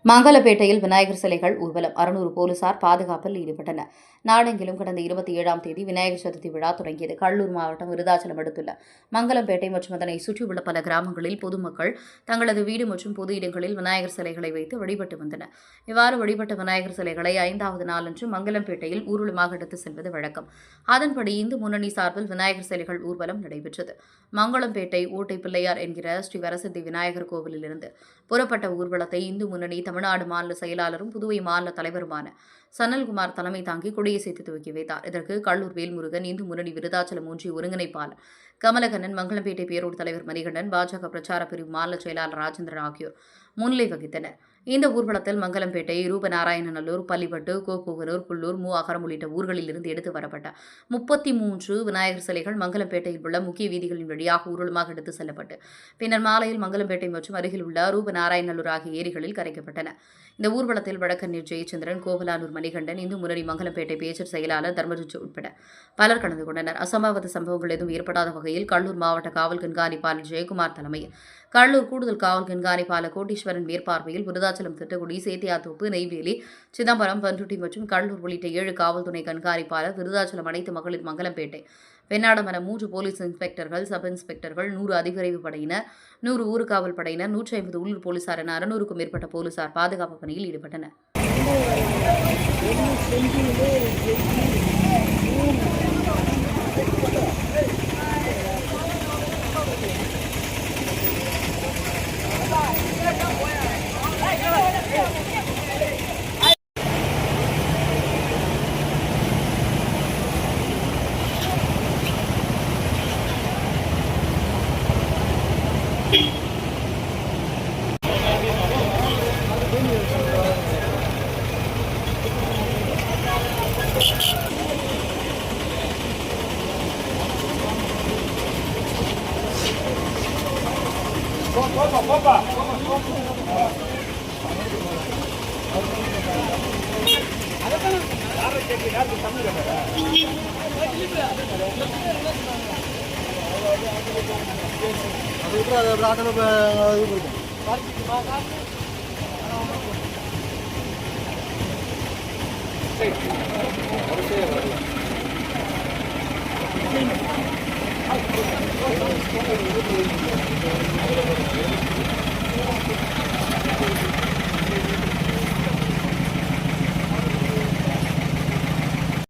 மங்களப்பேட்டையில் விநாயகர் சிலைகள் ஊர்வலம் 600 போலீசார் பாதுகாப்பில் ஈடுபட்டனர். நாடெங்கிலும் கடந்த 27ஆம் தேதி விநாயகர் சதுர்த்தி விழா தொடங்கியது. கடலூர் மாவட்டம் விருதாச்சலம் அடுத்துள்ள மங்களம்பேட்டை மற்றும் அதனை சுற்றியுள்ள பல கிராமங்களில் பொதுமக்கள் தங்களது வீடு மற்றும் பொது இடங்களில் விநாயகர் சிலைகளை வைத்து வழிபட்டு வந்தனர். இவ்வாறு வழிபட்ட விநாயகர் சிலைகளை 5வது நாளன்று மங்களம்பேட்டையில் ஊர்வலமாக எடுத்து செல்வது வழக்கம். அதன்படி இந்து முன்னணி சார்பில் விநாயகர் சிலைகள் ஊர்வலம் நடைபெற்றது. மங்களம்பேட்டை ஓட்டை பிள்ளையார் என்கிற ஸ்ரீ வரசித்தி விநாயகர் கோவிலிலிருந்து புறப்பட்ட ஊர்வலத்தை இந்து முன்னணி தமிழ்நாடு மாநில செயலாளரும் புதுவை மாநில தலைவருமான சனல்குமார் தலைமை தாங்கி கொடியசைத்து துவக்கி வைத்தார். இதற்கு கடலூர் வேல்முருகன், இந்து முன்னணி விருதாச்சலம் ஒன்றிய ஒருங்கிணைப்பாளர் கமலக்கண்ணன், மங்களம்பேட்டை பேரோடு தலைவர் மணிகண்டன், பாஜக பிரச்சார பிரிவு மாநில செயலாளர் ராஜேந்திரன் ஆகியோர் முன்னிலை வகித்தனர். இந்த ஊர்வலத்தில் மங்களம்பேட்டை, ரூபநாராயணநல்லூர், பள்ளிப்பட்டு, கோப்பூவனூர், புல்லூர், அகரம் உள்ளிட்ட ஊர்களில் இருந்து எடுத்து வரப்பட்ட 33 விநாயகர் சிலைகள் மங்களம்பேட்டையில் உள்ள முக்கிய வீதிகளின் வழியாக ஊர்வலமாக எடுத்து செல்லப்பட்டு பின்னர் மாலையில் மங்களம்பேட்டை மற்றும் அருகில் உள்ள ரூபநாராயணநல்லூர் ஆகிய ஏரிகளில் கரைக்கப்பட்டன. இந்த ஊர்வலத்தில் வடக்கண்ணீர் ஜெயச்சந்திரன், கோவலானூர் மணிகண்டன், இந்து முன்னணி மங்களம்பேட்டை பேச்சர் செயலாளர் தர்மராஜ் உட்பட பலர் கலந்து கொண்டனர். அசம்பாவித சம்பவங்கள் எதுவும் ஏற்படாத வகையில் கடலூர் மாவட்ட காவல் கண்காணிப்பாளர் ஜெயக்குமார் தலைமையில் கடலூர் கூடுதல் காவல் கண்காணிப்பாளர் கோட்டீஸ்வரன் மேற்பார்வையில் விருதாச்சலம், திட்டக்குடி, சேத்தியாத்தோப்பு, நெய்வேலி, சிதம்பரம், பண்ருட்டி மற்றும் கடலூர் உள்ளிட்ட 7 காவல்துறை கண்காணிப்பாளர், விருதாச்சலம் அனைத்து மகளிர் மங்களம்பேட்டை, வெண்ணாடம் என 3 போலீஸ் இன்ஸ்பெக்டர்கள், சப் இன்ஸ்பெக்டர்கள், 100 அதிவிரைவு படையினர், 100 ஊர்காவல் படையினர், 150 உள்ளூர் போலீசார் என 600க்கும் மேற்பட்ட போலீசார் பாதுகாப்பு பணியில் ஈடுபட்டனர். Hey.